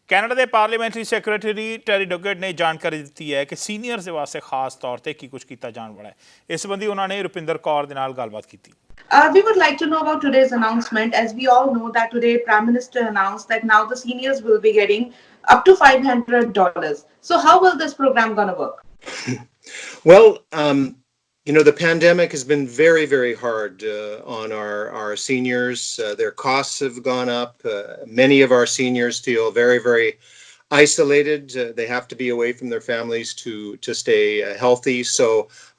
Canada ਦੇ parliamentary secretary ਟੈਰੀ ਡੋਗਟ ਨੇ ਜਾਣਕਾਰੀ ਦਿੱਤੀ ਹੈ ਕਿ ਸੀਨੀਅਰਸ ਦੇ ਵਾਸਤੇ ਖਾਸ ਤੌਰ ਤੇ ਕੀ ਕੁਝ ਕੀਤਾ ਜਾਣ ਵਾਲਾ ਹੈ। ਇਸ ਸੰਬੰਧੀ ਉਹਨਾਂ ਨੇ ਰੁਪਿੰਦਰ ਕੌਰ ਦੇ ਨਾਲ ਗੱਲਬਾਤ ਕੀਤੀ। We would like to know about today's announcement. As we all know that today Prime Minister announced that now the seniors will be getting up to $500. So how will this program gonna work? Well, the pandemic has been very, very hard on our seniors. Their costs have gone up. Many of our seniors feel very, very isolated. They have to be away from their families to stay healthy. So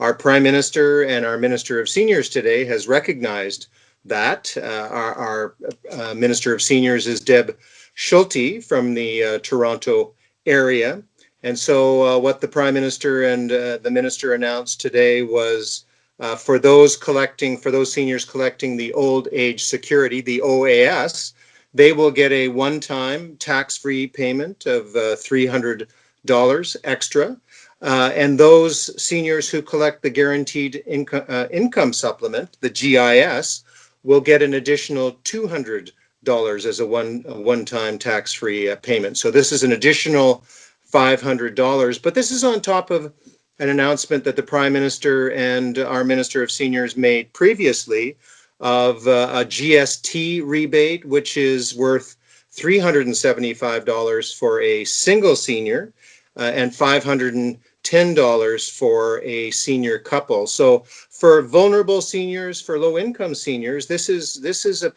our Prime Minister and our Minister of Seniors today has recognized that. Our Minister of Seniors is Deb Schulte from the Toronto area. And so what the Prime Minister and the Minister announced today was for those seniors collecting the Old Age Security, the OAS, they will get a one-time tax-free payment of $300 extra. And those seniors who collect the Guaranteed Income Supplement, the GIS, will get an additional $200 as a one-time tax-free payment. So this is an additional $500, but this is on top of an announcement that the Prime Minister and our Minister of Seniors made previously of a GST rebate, which is worth $375 for a single senior and $510 for a senior couple. So for vulnerable seniors, for low-income seniors, these are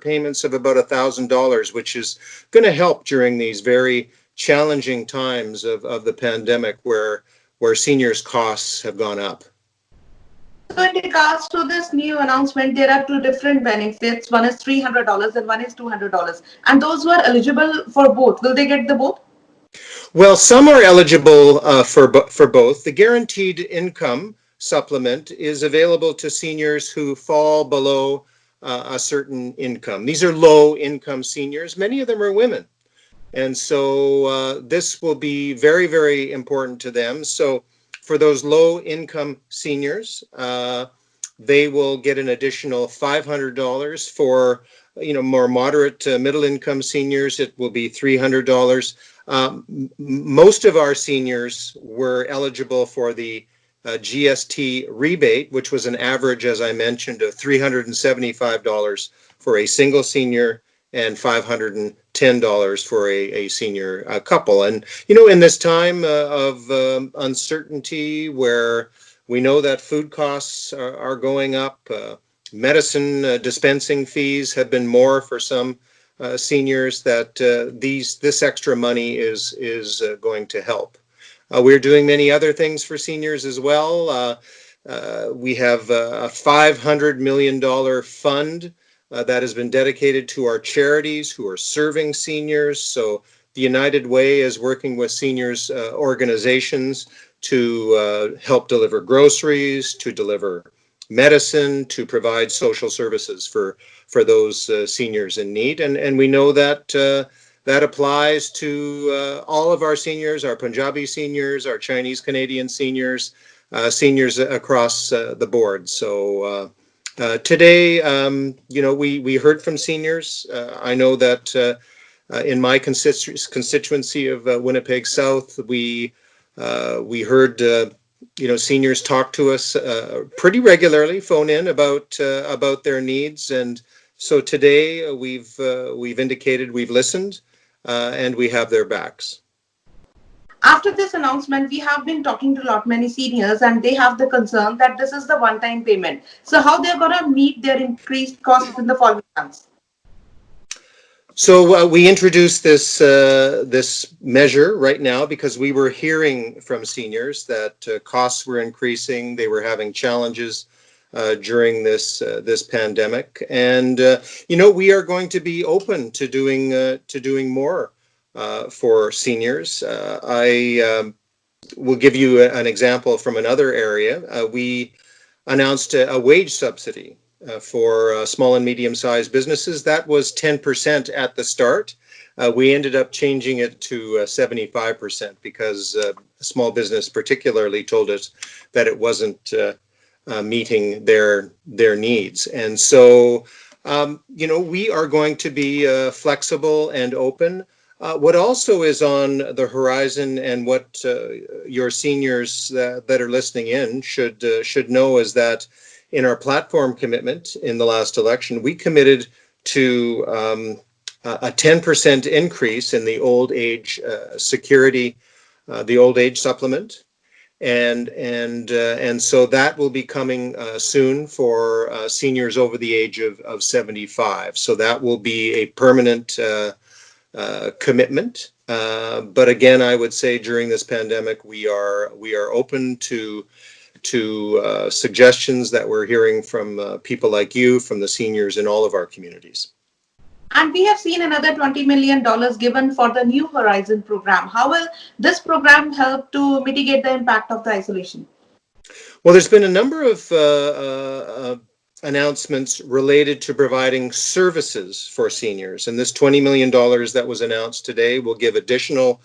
payments of about $1,000, which is going to help during these very challenging times of the pandemic where seniors' costs have gone up. So in regards to this new announcement, there are two different benefits. One is $300 and one is $200. And those who are eligible for both, will they get the both? Well, some are eligible for both. The Guaranteed Income Supplement is available to seniors who fall below a certain income. These are low-income seniors. Many of them are women. And so this will be very, very important to them. So for those low-income seniors, they will get an additional $500. For more moderate middle-income seniors, it will be $300. Most of our seniors were eligible for the GST rebate, which was an average, as I mentioned, of $375 for a single senior and $510 for a senior couple. And, in this time of uncertainty where we know that food costs are going up, medicine dispensing fees have been more for some seniors, that this extra money is going to help. We're doing many other things for seniors as well. We have a $500 million fund that has been dedicated to our charities who are serving seniors. So the United Way is working with seniors organizations to help deliver groceries, to deliver medicine, to provide social services for those seniors in need. And we know that that applies to all of our seniors, our Punjabi seniors, our Chinese Canadian seniors, seniors across the board. So today, we heard from seniors. I know that in my constituency of Winnipeg South, we heard seniors talk to us pretty regularly, phone in about their needs, and so today we've indicated we've listened and we have their backs. After this announcement, we have been talking to many seniors, and they have the concern that this is the one-time payment. So how they're going to meet their increased costs in the following months? So we introduced this measure right now because we were hearing from seniors that costs were increasing. They were having challenges during this pandemic, and we are going to be open to doing more for seniors. I will give you an example from another area. We announced a wage subsidy for small and medium-sized businesses. That was 10% at the start. We ended up changing it to 75% because small business particularly told us that it wasn't meeting their needs. And so, we are going to be flexible and open. What also is on the horizon, and what your seniors that are listening in should know, is that in our platform commitment in the last election, we committed to a 10% increase in the old age security, the old age supplement. And so that will be coming soon for seniors over the age of 75. So that will be a permanent commitment. But again, I would say during this pandemic, we are open to suggestions that we're hearing from people like you, from the seniors in all of our communities. And we have seen another $20 million given for the New Horizon program. How will this program help to mitigate the impact of the isolation? Well, there's been a number of announcements related to providing services for seniors. And this $20 million that was announced today will give additional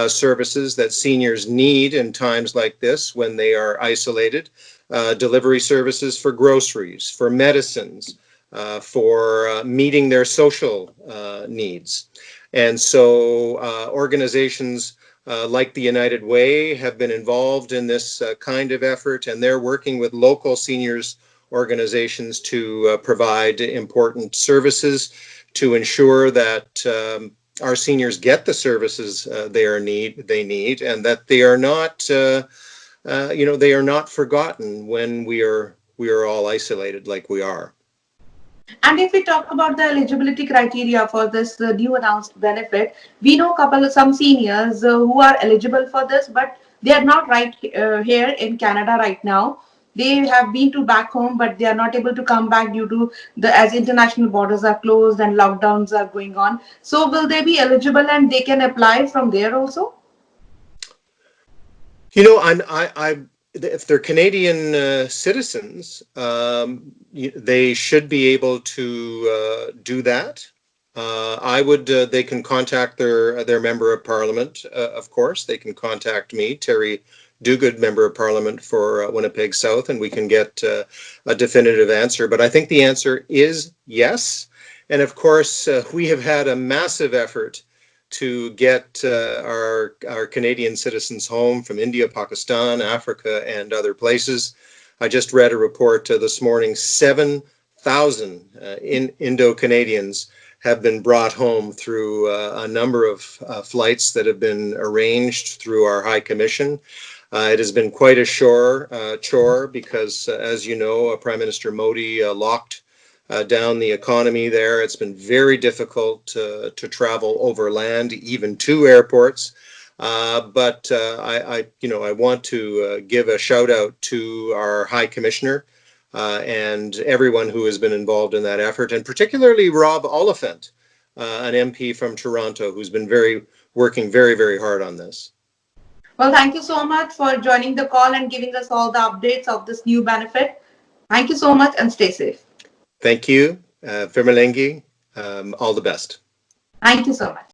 services that seniors need in times like this when they are isolated. Delivery services for groceries, for medicines, for meeting their social needs. And so organizations like the United Way have been involved in this kind of effort, and they're working with local seniors organizations to provide important services to ensure that our seniors get the services they need, and that they are not they are not forgotten when we are all isolated like we are. And if we talk about the eligibility criteria for this new announced benefit, we know some seniors who are eligible for this, but they are not right here in Canada right now. They have been to back home, but they are not able to come back due to as international borders are closed and lockdowns are going on. So will they be eligible and they can apply from there also? You know, if they're Canadian citizens, they should be able to do that. They can contact their member of parliament, of course. They can contact me, Terry Duguid, member of parliament for Winnipeg South, and we can get a definitive answer. But I think the answer is yes. And of course, we have had a massive effort to get our Canadian citizens home from India, Pakistan, Africa, and other places. I just read a report this morning, 7,000 Indo-Canadians have been brought home through a number of flights that have been arranged through our High Commission. It has been quite a chore because, as you know, Prime Minister Modi locked down the economy there. It's been very difficult to travel overland, even to airports. But I want to give a shout out to our High Commissioner and everyone who has been involved in that effort, and particularly Rob Oliphant, an MP from Toronto, who's been working very, very hard on this. Well, thank you so much for joining the call and giving us all the updates of this new benefit. Thank you so much and stay safe. Thank you, Firmalengi. All the best. Thank you so much.